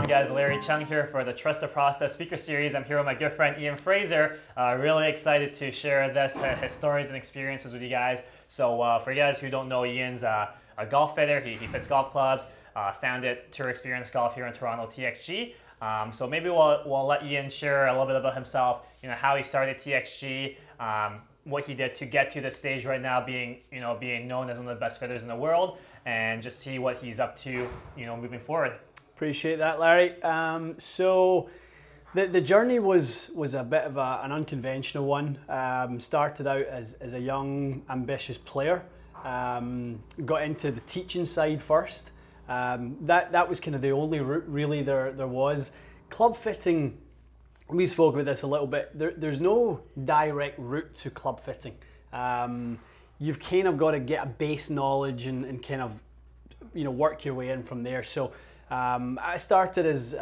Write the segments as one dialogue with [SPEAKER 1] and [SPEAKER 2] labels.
[SPEAKER 1] Guys, Larry Chung here for the Trust the Process speaker series. I'm here with my good friend Ian Fraser. Really excited to share his stories and experiences with you guys. So for you guys who don't know, Ian's a golf fitter. He fits golf clubs, founded Tour Experience Golf here in Toronto, TXG. So maybe we'll let Ian share a little bit about himself, how he started TXG, what he did to get to this stage right now, being known as one of the best fitters in the world, and just see what he's up to, moving forward.
[SPEAKER 2] Appreciate that, Larry. So the journey was a bit of an unconventional one. Started out as a young, ambitious player. Got into the teaching side first. That was kind of the only route really there was. Club fitting, we spoke about this a little bit. There's no direct route to club fitting. You've kind of got to get a base knowledge and kind of work your way in from there. So I started as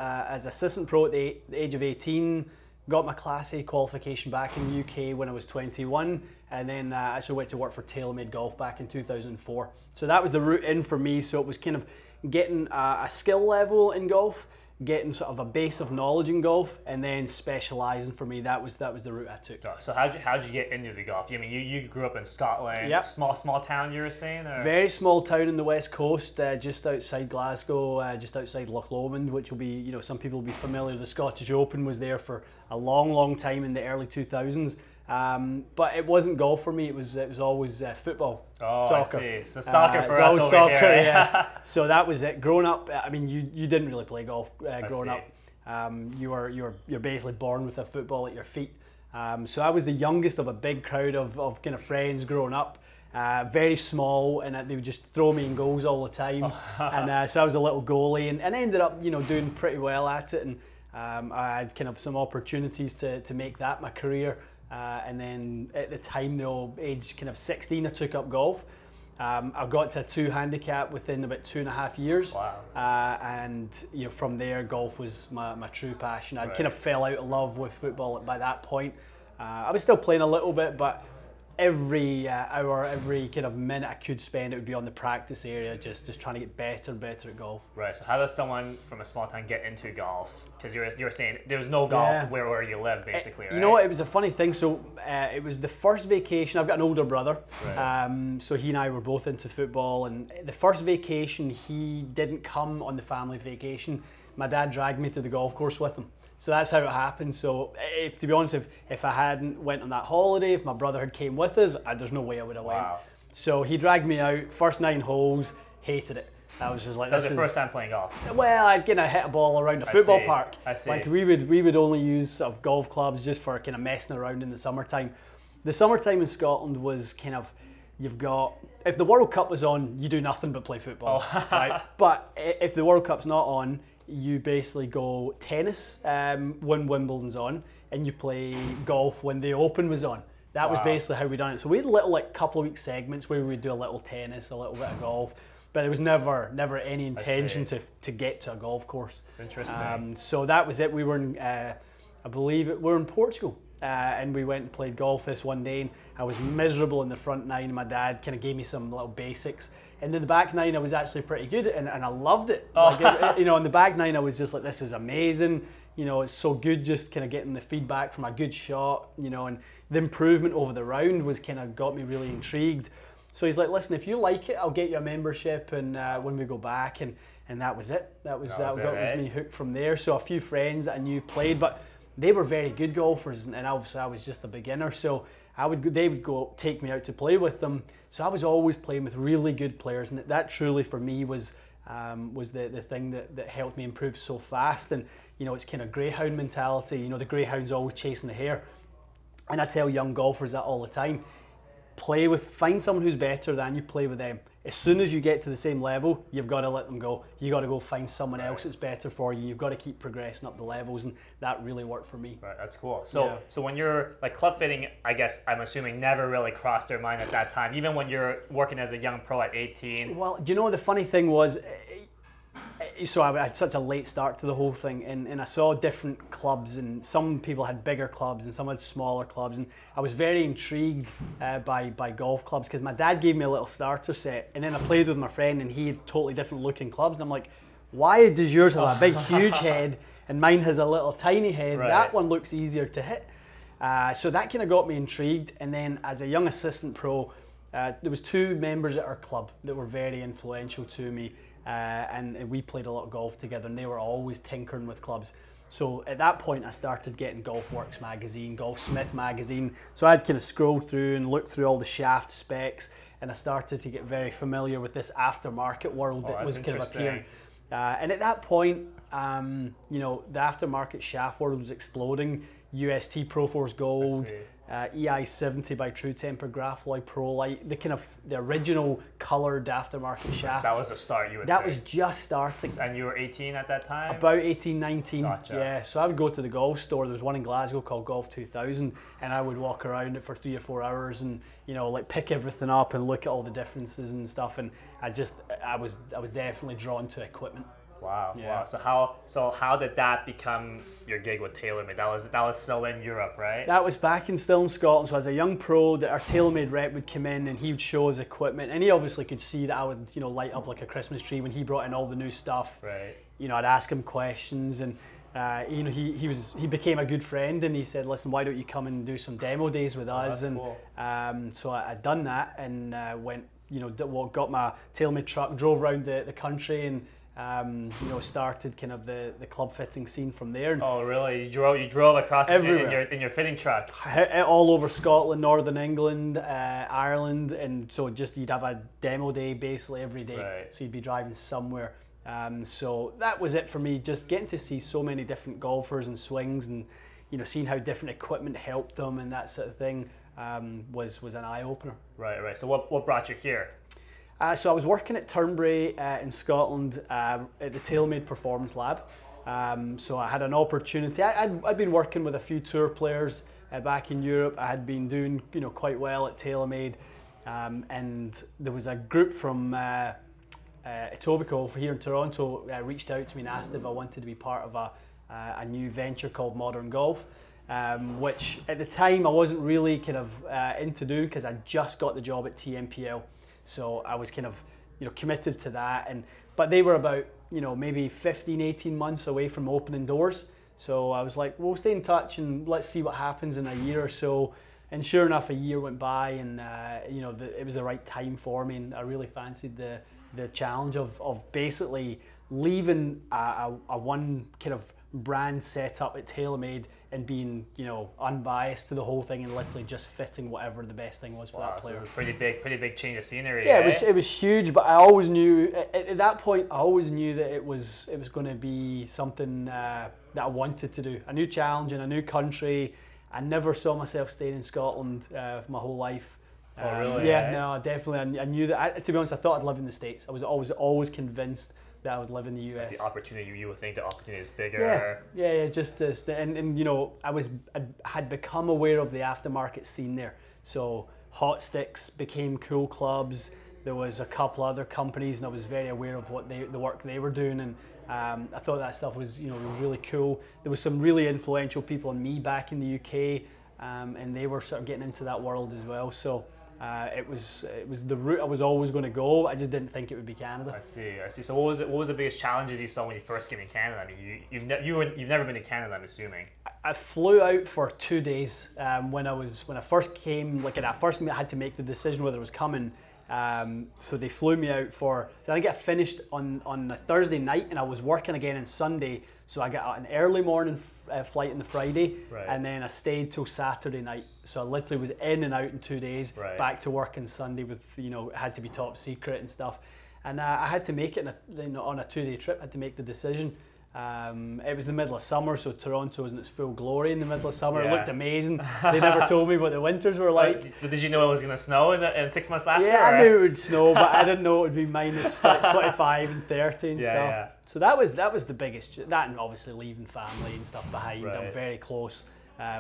[SPEAKER 2] assistant pro at the age of 18, got my Class A qualification back in the UK when I was 21, and then I actually went to work for TaylorMade Golf back in 2004. So that was the route in for me. So it was kind of getting a skill level in golf, getting sort of a base of knowledge in golf, and then specialising for me. That was the route I took.
[SPEAKER 1] So how'd you get into the golf? I mean, you grew up in Scotland.
[SPEAKER 2] Yep.
[SPEAKER 1] Small town, you were saying? Or?
[SPEAKER 2] Very small town in the west coast, just outside Glasgow, just outside Loch Lomond, which will be, some people will be familiar. The Scottish Open was there for a long time in the early 2000s. But it wasn't golf for me. It was always football, soccer.
[SPEAKER 1] I see. So soccer for us
[SPEAKER 2] always
[SPEAKER 1] over
[SPEAKER 2] soccer,
[SPEAKER 1] here.
[SPEAKER 2] yeah. So that was it. Growing up, I mean, you didn't really play golf growing up. You're basically born with a football at your feet. So I was the youngest of a big crowd of kind of friends growing up. Very small, and they would just throw me in goals all the time. And so I was a little goalie, and I ended up doing pretty well at it. And I had kind of some opportunities to make that my career. And then at the time, age kind of 16, I took up golf. I got to a 2 handicap within about 2.5 years.
[SPEAKER 1] Wow.
[SPEAKER 2] And from there, golf was my true passion. I kind of fell out of love with football by that point. I was still playing a little bit, but every hour, every kind of minute I could spend, it would be on the practice area, just trying to get better and better at golf.
[SPEAKER 1] Right. So how does someone from a small town get into golf? Because you were saying there was no golf where you live, basically. Right?
[SPEAKER 2] You know what? It was a funny thing. So it was the first vacation. I've got an older brother, right. So he and I were both into football. And the first vacation, he didn't come on the family vacation. My dad dragged me to the golf course with him. So that's how it happened. So to be honest, if I hadn't went on that holiday, if my brother had came with us, there's no way I would have went. So he dragged me out, first 9 holes, hated it. I was just like,
[SPEAKER 1] that was your first time playing golf?
[SPEAKER 2] Well, I'd kind of hit a ball around a football park.
[SPEAKER 1] I see.
[SPEAKER 2] Like we would only use sort of golf clubs just for kind of messing around in the summertime. The summertime in Scotland was kind of, if the World Cup was on, you do nothing but play football, right? But if the World Cup's not on, you basically go tennis when Wimbledon's on, and you play golf when the Open was on. That was basically how we done it. So we had little couple of week segments where we'd do a little tennis, a little bit of golf, but there was never any intention to get to a golf course.
[SPEAKER 1] Interesting.
[SPEAKER 2] So that was it. We were in, I believe we were in Portugal, and we went and played golf this one day, and I was miserable in the front 9. My dad kind of gave me some little basics. And in the back 9, I was actually pretty good, and I loved it. Like, in the back 9, I was just like, this is amazing. It's so good just kind of getting the feedback from a good shot, and the improvement over the round was kind of got me really intrigued. So he's like, listen, if you like it, I'll get you a membership, and when we go back, and that was it. That was me hooked from there. So a few friends that I knew played, but they were very good golfers, and obviously I was just a beginner. So they would go take me out to play with them. So I was always playing with really good players, and that truly for me was the thing that helped me improve so fast. And it's kind of greyhound mentality. The greyhound's always chasing the hare, and I tell young golfers that all the time. Find someone who's better than you, play with them. As soon as you get to the same level, you've got to let them go. You got to go find someone else that's better for you. You've got to keep progressing up the levels, and that really worked for me.
[SPEAKER 1] Right, that's cool. So when you're like club fitting, I guess I'm assuming never really crossed their mind at that time, even when you're working as a young pro at 18.
[SPEAKER 2] Well, the funny thing was, so I had such a late start to the whole thing, and I saw different clubs, and some people had bigger clubs and some had smaller clubs, and I was very intrigued by golf clubs because my dad gave me a little starter set, and then I played with my friend and he had totally different looking clubs, and I'm like, why does yours have a big huge head and mine has a little tiny head?
[SPEAKER 1] Right.
[SPEAKER 2] That one looks easier to hit. So that kind of got me intrigued, and then as a young assistant pro, there was 2 members at our club that were very influential to me, and we played a lot of golf together, and they were always tinkering with clubs. So at that point I started getting GolfWorks magazine, Golfsmith magazine, so I'd kind of scroll through and look through all the shaft specs, and I started to get very familiar with this aftermarket world that was kind of appearing. And at that point, you know, the aftermarket shaft world was exploding. UST Pro Force Gold, EI70 by True Temper Graphite Pro Light, the original coloured aftermarket shafts.
[SPEAKER 1] That was the start, you would say?
[SPEAKER 2] That was just starting.
[SPEAKER 1] And you were 18 at that time?
[SPEAKER 2] About 18, 19.
[SPEAKER 1] Gotcha.
[SPEAKER 2] Yeah, so I would go to the golf store. There was one in Glasgow called Golf 2000, and I would walk around it for 3 or 4 hours and, you know, like pick everything up and look at all the differences and stuff. And I was definitely drawn to equipment.
[SPEAKER 1] Wow,
[SPEAKER 2] Yeah.
[SPEAKER 1] wow. So how did that become your gig with TaylorMade? That was still in Europe, right?
[SPEAKER 2] That was still in Scotland. So as a young pro, our TaylorMade rep would come in and he would show us equipment, and he obviously could see that I would, you know, light up like a Christmas tree when he brought in all the new stuff.
[SPEAKER 1] Right.
[SPEAKER 2] You know, I'd ask him questions, and you know, he became a good friend, and he said, "Listen, why don't you come and do some demo days with us?"
[SPEAKER 1] That's
[SPEAKER 2] And
[SPEAKER 1] cool.
[SPEAKER 2] so I'd done that, and went, you know, got my TaylorMade truck, drove around the country, and you know, started kind of the club fitting scene from there.
[SPEAKER 1] Oh, really? You drove across
[SPEAKER 2] Everywhere.
[SPEAKER 1] in your fitting truck?
[SPEAKER 2] All over Scotland, Northern England, Ireland, and so just you'd have a demo day basically every day.
[SPEAKER 1] Right.
[SPEAKER 2] So you'd be driving somewhere. So that was it for me, just getting to see so many different golfers and swings, and, you know, seeing how different equipment helped them and that sort of thing was an eye-opener.
[SPEAKER 1] Right. So what brought you here?
[SPEAKER 2] So I was working at Turnberry in Scotland at the TaylorMade Performance Lab. So I had an opportunity. I'd been working with a few tour players back in Europe. I had been doing, you know, quite well at TaylorMade, and there was a group from Etobicoke here in Toronto reached out to me and asked if I wanted to be part of a new venture called Modern Golf, which at the time I wasn't really kind of into doing because I just got the job at TMPL. So I was kind of, you know, committed to that, but they were about, you know, maybe 15, 18 months away from opening doors. So I was like, we'll stay in touch and let's see what happens in a year or so. And sure enough, a year went by, and you know, it was the right time for me, and I really fancied the challenge of basically leaving a one kind of brand set up at TaylorMade and being, you know, unbiased to the whole thing and literally just fitting whatever the best thing was for that player.
[SPEAKER 1] So it's a pretty big change of scenery.
[SPEAKER 2] Yeah,
[SPEAKER 1] eh?
[SPEAKER 2] it was huge, but I always knew at that point I always knew that it was going to be something that I wanted to do, a new challenge in a new country. I never saw myself staying in Scotland for my whole life.
[SPEAKER 1] Oh, really?
[SPEAKER 2] Yeah,
[SPEAKER 1] eh?
[SPEAKER 2] no, definitely. I knew that. To be honest, I thought I'd live in the States. I was always convinced that I would live in the US.
[SPEAKER 1] The opportunity, you would think the opportunity is bigger.
[SPEAKER 2] Yeah, just and you know, I had become aware of the aftermarket scene there. So Hot Sticks became Cool Clubs. There was a couple other companies, and I was very aware of the work they were doing, and I thought that stuff was, you know, was really cool. There was some really influential people in me back in the UK, and they were sort of getting into that world as well. So it was the route I was always going to go. I just didn't think it would be Canada.
[SPEAKER 1] I see. So what was the biggest challenges you saw when you first came to Canada? I mean, you've never been to Canada, I'm assuming.
[SPEAKER 2] I flew out for 2 days when I first came. Like at first, I had to make the decision whether it was coming. So they flew me out for. I think I finished on a Thursday night, and I was working again on Sunday. So I got an early morning flight on the Friday,
[SPEAKER 1] right,
[SPEAKER 2] and then I stayed till Saturday night. So I literally was in and out in 2 days,
[SPEAKER 1] right,
[SPEAKER 2] back to work on Sunday with, you know, it had to be top secret and stuff. And I had to make it on a 2-day trip. I had to make the decision. It was the middle of summer, so Toronto was in its full glory in the middle of summer.
[SPEAKER 1] Yeah.
[SPEAKER 2] It looked amazing. They never told me what the winters were like.
[SPEAKER 1] So did you know it was going to snow in 6 months after?
[SPEAKER 2] Yeah, I knew it would snow, but I didn't know it would be minus like 25 and 30 and stuff.
[SPEAKER 1] Yeah.
[SPEAKER 2] So that was the biggest. That, and obviously leaving family and stuff behind.
[SPEAKER 1] Right.
[SPEAKER 2] I'm very close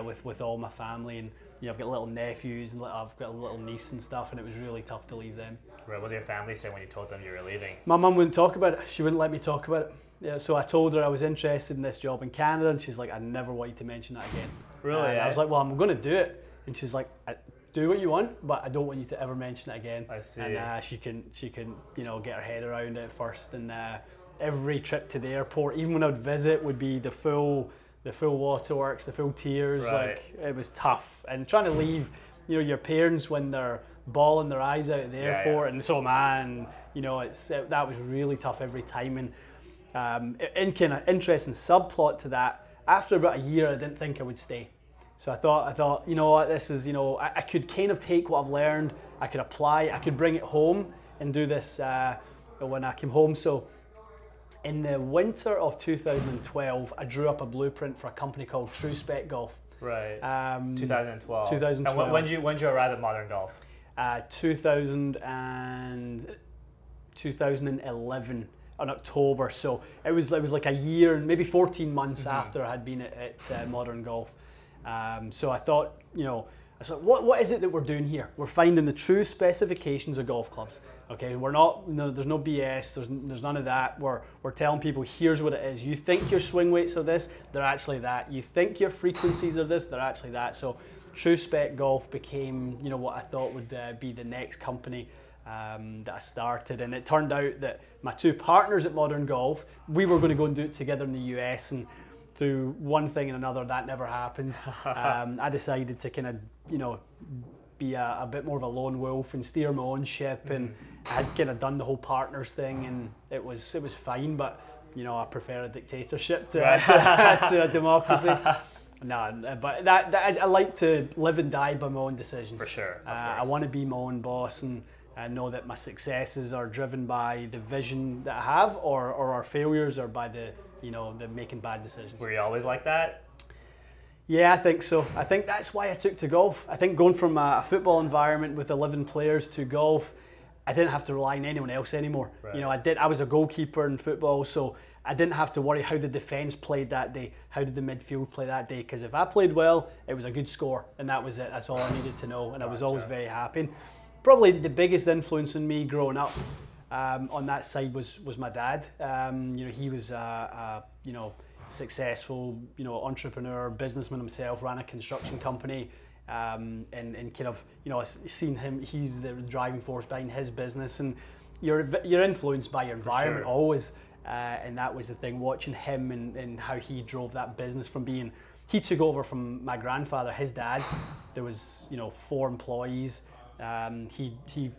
[SPEAKER 2] with all my family, and you know, I've got little nephews and I've got a little niece and stuff, and it was really tough to leave them.
[SPEAKER 1] Right, what did your family say when you told them you were leaving?
[SPEAKER 2] My mum wouldn't talk about it. She wouldn't let me talk about it. Yeah, so I told her I was interested in this job in Canada, and she's like, I never want you to mention that again.
[SPEAKER 1] Really?
[SPEAKER 2] And I was like, well, I'm going to do it. And she's like, do what you want, but I don't want you to ever mention it again.
[SPEAKER 1] I see.
[SPEAKER 2] And she can, you know, get her head around it first. And every trip to the airport, even when I would visit, would be the full waterworks, the full tears.
[SPEAKER 1] Right.
[SPEAKER 2] Like, it was tough. And trying to leave, you know, your parents when they're bawling their eyes out at the airport, and so man, you know, that was really tough every time. And in kind of interesting subplot to that, after about a year, I didn't think I would stay. So I thought, you know what, this is, you know, I could kind of take what I've learned, I could apply, I could bring it home and do this when I came home. So in the winter of 2012, I drew up a blueprint for a company called Txg Golf.
[SPEAKER 1] Right. 2012.
[SPEAKER 2] 2012.
[SPEAKER 1] And when did you arrive at Modern Golf?
[SPEAKER 2] 2011 in October. So it was like a year, maybe 14 months after I had been at Modern Golf. So I thought, you know, what is it that we're doing here? We're finding the true specifications of golf clubs. Okay, we're not, there's no BS, there's none of that. We're telling people, here's what it is. You think your swing weights are this, they're actually that. You think your frequencies are this, they're actually that. So Txg Golf became, you know, what I thought would be the next company that I started. And it turned out that my two partners at Modern Golf, we were going to go and do it together in the US, and through one thing and another, that never happened. I decided to kind of, you know, be a bit more of a lone wolf and steer my own ship, and I had kind of done the whole partners thing, and it was fine, but you know, I prefer a dictatorship to a democracy. No, but I like to live and die by my own decisions.
[SPEAKER 1] For sure.
[SPEAKER 2] I want to be my own boss, and I know that my successes are driven by the vision that I have, or our failures are by the making bad decisions.
[SPEAKER 1] Were you always like that?
[SPEAKER 2] Yeah, I think so. I think that's why I took to golf. I think going from a football environment with 11 players to golf, I didn't have to rely on anyone else anymore. Right. You know, I was a goalkeeper in football, so I didn't have to worry how the defence played that day, how did the midfield play that day, because if I played well, it was a good score, and that was it. That's all I needed to know, and I was always very happy. And probably the biggest influence on me growing up on that side was my dad. You know, he was you know, successful, you know, entrepreneur, businessman himself, ran a construction company, and kind of, you know, seen him, he's the driving force behind his business, and you're influenced by your environment always, and that was the thing, watching him and how he drove that business from being, he took over from my grandfather, his dad. There was, you know, 4 employees. He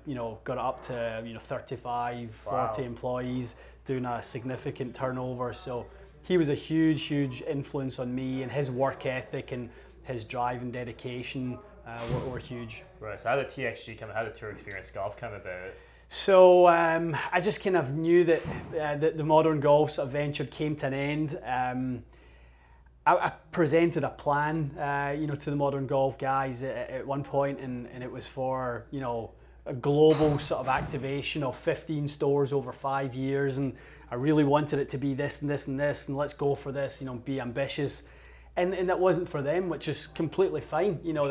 [SPEAKER 2] you know, got it up to, you know, 35, 40 employees, doing a significant turnover. So he was a huge influence on me, and his work ethic and his drive and dedication were huge. Right.
[SPEAKER 1] So how did TXG come? How did Tour Experience Golf come about?
[SPEAKER 2] So I just kind of knew that the Modern Golf sort of venture came to an end. I presented a plan, you know, to the Modern Golf guys at one point, and it was for, you know, a global sort of activation of 15 stores over 5 years, and I really wanted it to be this and this and this, and let's go for this, you know, be ambitious, and that wasn't for them, which is completely fine, you know.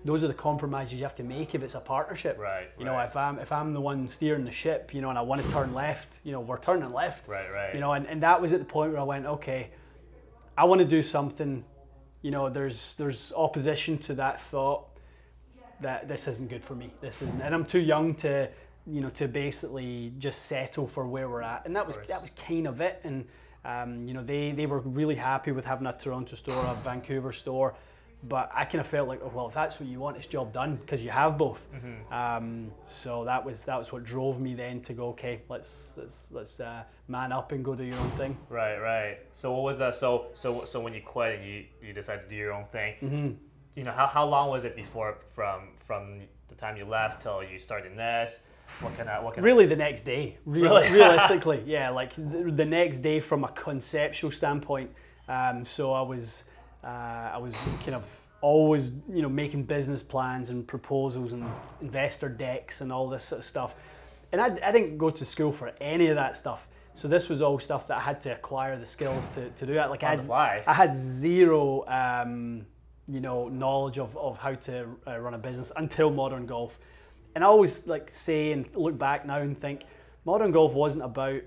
[SPEAKER 2] Those are the compromises you have to make if it's a partnership.
[SPEAKER 1] Right.
[SPEAKER 2] You know, if I'm the one steering the ship, you know, and I want to turn left, you know, we're turning left.
[SPEAKER 1] Right.
[SPEAKER 2] You know, and that was at the point where I went, okay, I want to do something. You know, there's opposition to that thought that this isn't good for me. This isn't, and I'm too young to, you know, to basically just settle for where we're at. And that was kind of it. And you know, they were really happy with having a Toronto store, a Vancouver store. But I kind of felt like, oh, well, if that's what you want, it's job done, because you have both. So that was what drove me then to go, okay, let's man up and go do your own thing.
[SPEAKER 1] Right. So what was that? So when you quit and you decided to do your own thing, you know, how long was it before from the time you left till you started this? What kind of
[SPEAKER 2] really the next day, realistically, yeah, like the next day from a conceptual standpoint. So I was kind of always, you know, making business plans and proposals and investor decks and all this sort of stuff. And I didn't go to school for any of that stuff. So this was all stuff that I had to acquire the skills to do that. Like I had zero knowledge of how to run a business until modern golf. And I always like say and look back now and think modern golf wasn't about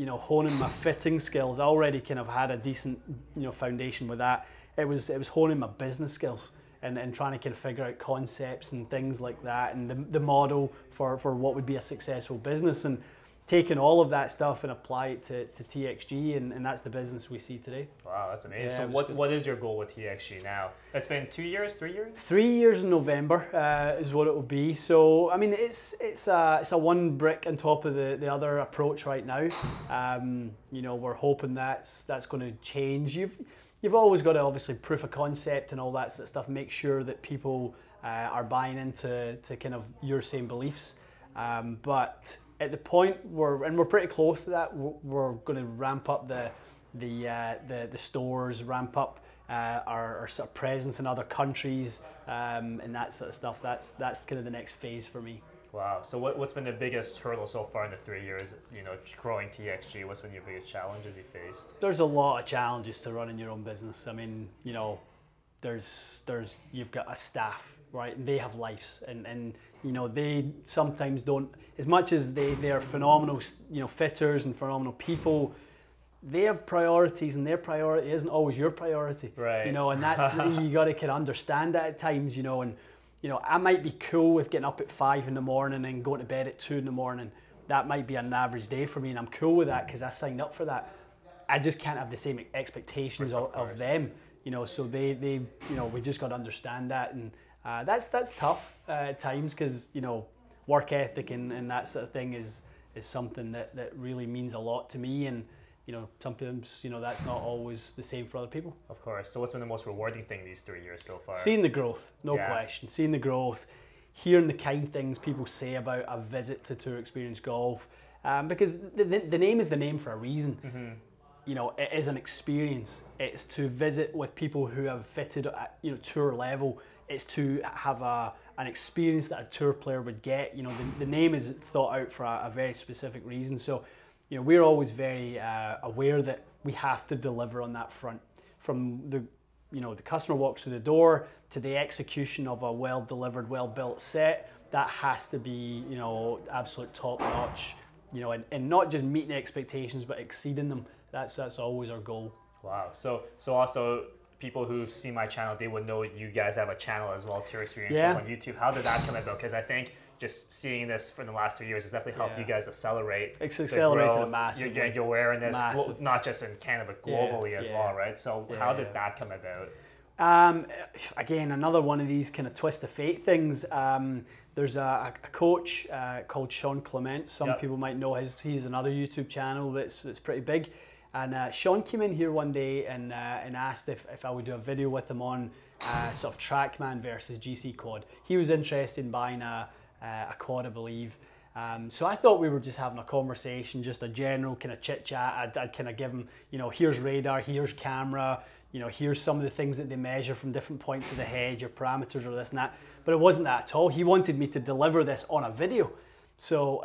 [SPEAKER 2] honing my fitting skills. I already kind of had a decent foundation with that. It was honing my business skills and trying to kind of figure out concepts and things like that, and the model for what would be a successful business, and taking all of that stuff and apply it to TXG, and that's the business we see today.
[SPEAKER 1] Wow, that's amazing. Yeah, so what is your goal with TXG now? It's been 2 years, 3 years? 3
[SPEAKER 2] years in November is what it will be. So I mean, it's a one brick on top of the other approach right now. We're hoping that's going to change. You've always got to obviously proof of concept and all that sort of stuff. Make sure that people are buying into kind of your same beliefs, but at the point we're pretty close to that, we're going to ramp up the stores, ramp up our sort of presence in other countries, and that sort of stuff. That's kind of the next phase for me.
[SPEAKER 1] Wow. So what's been the biggest hurdle so far in the 3 years, growing TXG? What's been your biggest challenges you faced?
[SPEAKER 2] There's a lot of challenges to running your own business. I mean, you've got a staff, right? And they have lives, and they sometimes don't, as much as they are phenomenal, fitters and phenomenal people, they have priorities, and their priority isn't always your priority.
[SPEAKER 1] Right.
[SPEAKER 2] And that's you got to kind of understand that at times, and I might be cool with getting up at 5 in the morning and going to bed at 2 in the morning. That might be an average day for me, and I'm cool with that because I signed up for that. I just can't have the same expectations of them, so they we just got to understand that, and that's tough at times, because work ethic and that sort of thing is something that really means a lot to me, and sometimes that's not always the same for other people.
[SPEAKER 1] Of course. So what's been the most rewarding thing these 3 years so far?
[SPEAKER 2] Seeing the growth, no question. Seeing the growth, hearing the kind things people say about a visit to Tour Experience Golf, because the name is the name for a reason. Mm-hmm. It is an experience. It's to visit with people who have fitted at tour level. It's to have an experience that a tour player would get. The name is thought out for a very specific reason. So we're always very aware that we have to deliver on that front. From the customer walks through the door to the execution of a well-delivered, well-built set, that has to be absolute top-notch. And not just meeting expectations, but exceeding them. That's always our goal.
[SPEAKER 1] Wow. So also, people who've seen my channel, they would know you guys have a channel as well, Tour Experience on YouTube. How did that come about? Because I think just seeing this for the last 3 years has definitely helped you guys accelerate.
[SPEAKER 2] It's accelerated massively.
[SPEAKER 1] Your awareness, not just in Canada, but globally as well, right? So how did that come about?
[SPEAKER 2] Again, another one of these kind of twist of fate things. There's a coach called Sean Clement. Some people might know he's another YouTube channel that's pretty big. And Sean came in here one day and asked if I would do a video with him on sort of TrackMan versus GC quad. He was interested in buying a quad, I believe. So I thought we were just having a conversation, just a general kind of chit chat. I'd kind of give him, here's radar, here's camera, here's some of the things that they measure from different points of the head, your parameters or this and that. But it wasn't that at all. He wanted me to deliver this on a video. So,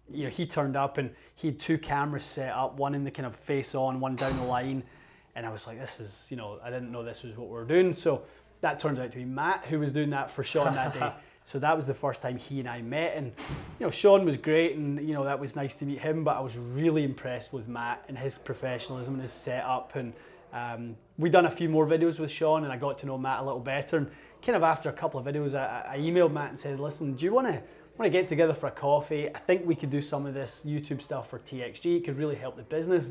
[SPEAKER 2] he turned up and he had 2 cameras set up, one in the kind of face on, one down the line. And I was like, this is, I didn't know this was what we were doing. So that turned out to be Matt who was doing that for Sean that day. So that was the first time he and I met, and Sean was great, and that was nice to meet him, but I was really impressed with Matt and his professionalism and his setup. And we done a few more videos with Sean, and I got to know Matt a little better. And kind of after a couple of videos, I emailed Matt and said, listen, do you want to get together for a coffee? I think we could do some of this YouTube stuff for TXG. It could really help the business.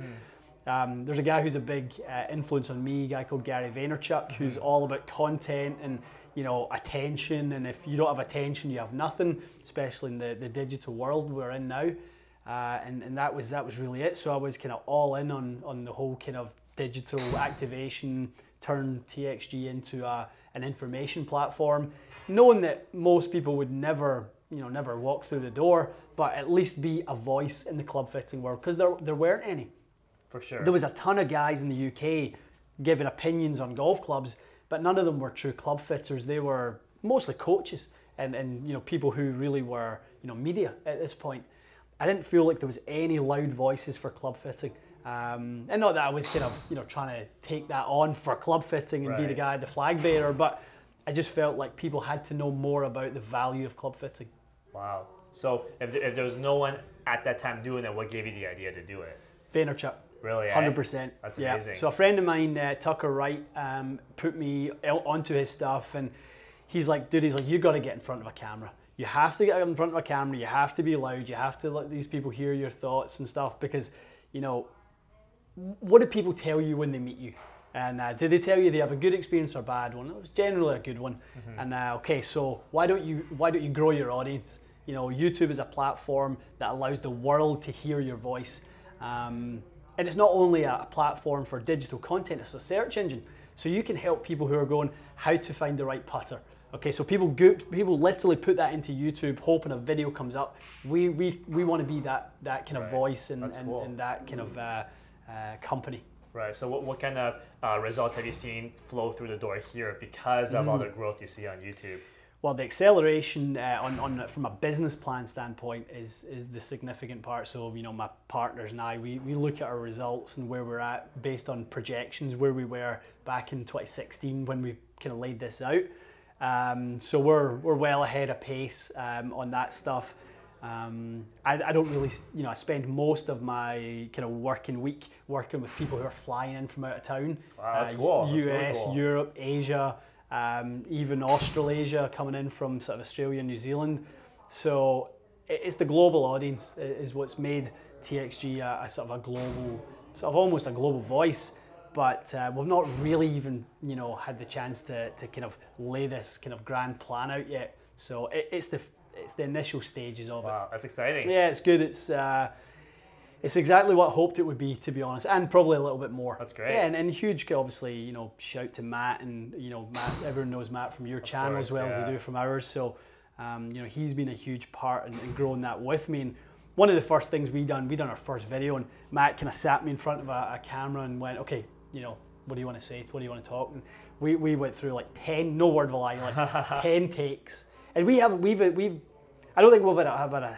[SPEAKER 2] There's a guy who's a big influence on me, a guy called Gary Vaynerchuk, who's all about content and attention, and if you don't have attention, you have nothing, especially in the digital world we're in now. And that was really it. So I was kind of all in on the whole kind of digital activation, turn TXG into an information platform, knowing that most people would never walk through the door, but at least be a voice in the club fitting world, because there weren't any.
[SPEAKER 1] For sure.
[SPEAKER 2] There was a ton of guys in the UK giving opinions on golf clubs, but none of them were true club fitters. They were mostly coaches and people who really were media at this point. I didn't feel like there was any loud voices for club fitting. And not that I was kind of, trying to take that on for club fitting and be the guy, the flag bearer, but I just felt like people had to know more about the value of club fitting.
[SPEAKER 1] Wow. So if there was no one at that time doing it, what gave you the idea to do it?
[SPEAKER 2] Vaynerchuk.
[SPEAKER 1] Really?
[SPEAKER 2] 100%.
[SPEAKER 1] That's amazing.
[SPEAKER 2] So a friend of mine, Tucker Wright, put me onto his stuff, and he's like, dude, you got to get in front of a camera. You have to get in front of a camera. You have to be loud. You have to let these people hear your thoughts and stuff, because, what do people tell you when they meet you? And did they tell you they have a good experience or a bad one? It was generally a good one. And okay, so why don't you grow your audience? YouTube is a platform that allows the world to hear your voice. And it's not only a platform for digital content, it's a search engine. So you can help people who are going, how to find the right putter. Okay, so people literally put that into YouTube, hoping a video comes up. We want to be that kind of voice and that kind of company. Right.
[SPEAKER 1] So what kind of results have you seen flow through the door here because of all the growth you see on YouTube?
[SPEAKER 2] Well, the acceleration from a business plan standpoint is the significant part. So, my partners and I, we look at our results and where we're at based on projections, where we were back in 2016 when we kind of laid this out. So we're well ahead of pace on that stuff. I don't really, I spend most of my kind of working week working with people who are flying in from out of town.
[SPEAKER 1] Wow, that's cool.
[SPEAKER 2] US,
[SPEAKER 1] really cool.
[SPEAKER 2] Europe, Asia, even Australasia coming in from sort of Australia and New Zealand. So it's the global audience is what's made TXG a sort of a global, sort of almost a global voice. But we've not really even, had the chance to kind of lay this kind of grand plan out yet. So it's the initial stages of it.
[SPEAKER 1] Wow, that's exciting.
[SPEAKER 2] Yeah, it's good. It's exactly what I hoped it would be, to be honest, and probably a little bit more.
[SPEAKER 1] That's great.
[SPEAKER 2] Yeah, and huge, obviously, shout to Matt, and Matt. Everyone knows Matt from your channel as well as they do from ours. So, he's been a huge part in growing that with me. And one of the first things we done our first video, and Matt kind of sat me in front of a camera and went, okay, what do you want to say? What do you want to talk? And we went through like 10, no word of a lie, like 10 takes. And we've I don't think we've had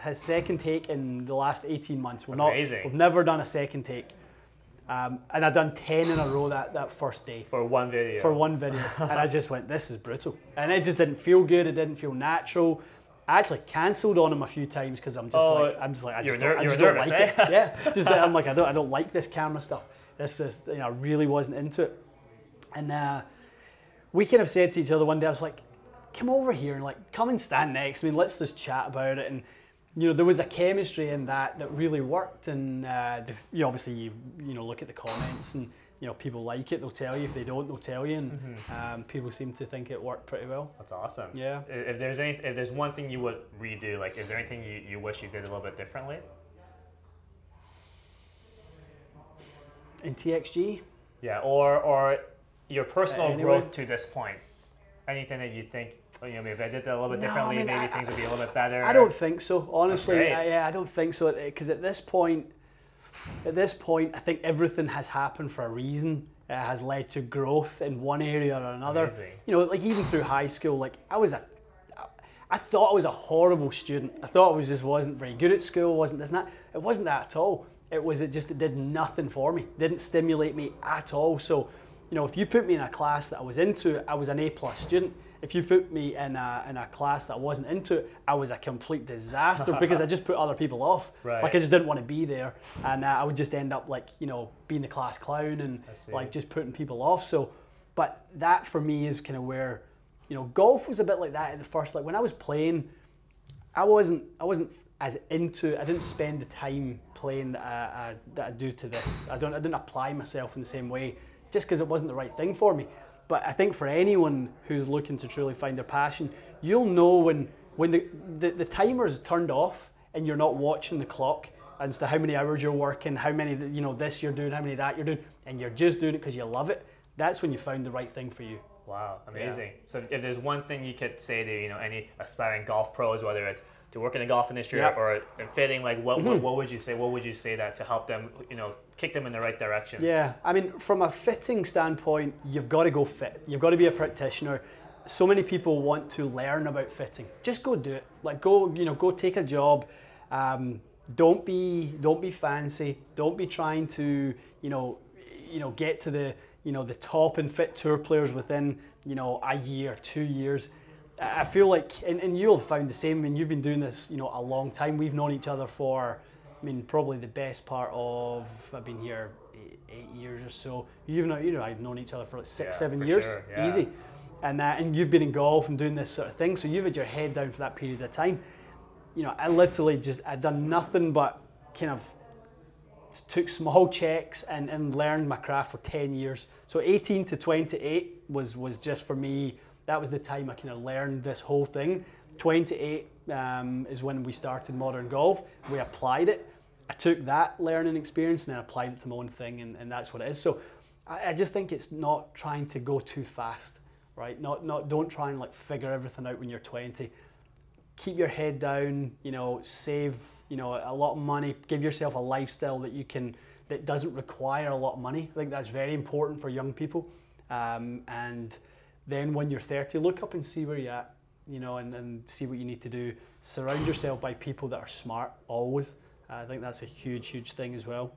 [SPEAKER 2] a second take in the last 18 months.
[SPEAKER 1] Amazing.
[SPEAKER 2] We've never done a second take. And I've done 10 in a row that first day.
[SPEAKER 1] For one video.
[SPEAKER 2] For one video. And I just went, this is brutal. And it just didn't feel good. It didn't feel natural. I actually cancelled on him a few times because I just don't like it. Yeah, I'm like, I don't like this camera stuff. This is, I really wasn't into it. And we kind of said to each other one day, I was like, come over here and come and stand next to me. Let's just chat about it. And there was a chemistry in that really worked. And obviously you look at the comments, and if people like it, they'll tell you. If they don't, they'll tell you. And people seem to think it worked pretty well.
[SPEAKER 1] That's awesome.
[SPEAKER 2] Yeah.
[SPEAKER 1] If there's one thing you would redo, is there anything you wish you did a little bit differently?
[SPEAKER 2] In TXG?
[SPEAKER 1] Yeah, or your personal growth to this point. Anything that you think, maybe if I did that a little bit differently, maybe things would be a little bit better?
[SPEAKER 2] I don't think so, honestly. I don't think so, because at this point, I think everything has happened for a reason. It has led to growth in one area or another.
[SPEAKER 1] Amazing.
[SPEAKER 2] Even through high school, I thought I was a horrible student. I thought I wasn't very good at school, wasn't this and that. It wasn't that at all. It did nothing for me. It didn't stimulate me at all. So, if you put me in a class that I was into, I was an A+ student. If you put me in a class that I wasn't into, I was a complete disaster because I just put other people off.
[SPEAKER 1] Right.
[SPEAKER 2] I just didn't want to be there, and I would just end up being the class clown and just putting people off. So, but that for me is kind of where, golf was a bit like that at the first. When I was playing, I wasn't as into. I didn't spend the time playing that I do to this. I didn't apply myself in the same way, just because it wasn't the right thing for me. But I think for anyone who's looking to truly find their passion, you'll know when the timer's turned off and you're not watching the clock as to how many hours you're working, how many this you're doing, how many that you're doing, and you're just doing it because you love it. That's when you found the right thing for you.
[SPEAKER 1] Wow, amazing. Yeah. So if there's one thing you could say to any aspiring golf pros, whether it's to work in the golf industry or in fitting, what would you say? What would you say that to help them, kick them in the right direction?
[SPEAKER 2] Yeah, I mean, from a fitting standpoint, you've got to go fit. You've got to be a practitioner. So many people want to learn about fitting. Just go do it. Go take a job. don't be fancy. Don't be trying to get to the top and fit tour players within a year, 2 years. I feel like, and you'll have found the same. I mean, you've been doing this a long time. We've known each other for, I mean, probably the best part of, I've been here 8 years or so. I've known each other for like 6-7 years,
[SPEAKER 1] sure, yeah.
[SPEAKER 2] Easy. And you've been in golf and doing this sort of thing, so you've had your head down for that period of time. I literally I'd done nothing but kind of took small checks and learned my craft for 10 years. So 18 to 28 was just for me, that was the time I kind of learned this whole thing. 28 is when we started Modern Golf. We applied it. I took that learning experience and then applied it to my own thing, and that's what it is. So I just think it's not trying to go too fast, right? Don't try and like figure everything out when you're 20. Keep your head down, save, a lot of money, give yourself a lifestyle that doesn't require a lot of money. I think that's very important for young people. And then when you're 30, look up and see where you're at, and see what you need to do. Surround yourself by people that are smart, always. I think that's a huge, huge thing as well.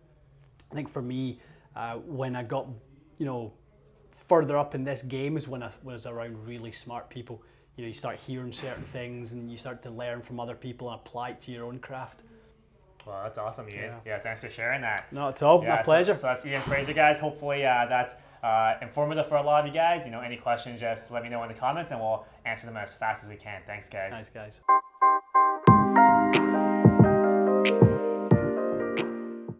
[SPEAKER 2] I think for me, when I got, further up in this game is when I was around really smart people. You start hearing certain things and you start to learn from other people and apply it to your own craft.
[SPEAKER 1] Well, that's awesome, Ian. Yeah, thanks for sharing that.
[SPEAKER 2] Not at all, my pleasure.
[SPEAKER 1] So that's Ian Fraser, guys. Hopefully that's informative for a lot of you guys. Any questions, just let me know in the comments and we'll answer them as fast as we can. Thanks, guys.
[SPEAKER 2] Thanks, guys.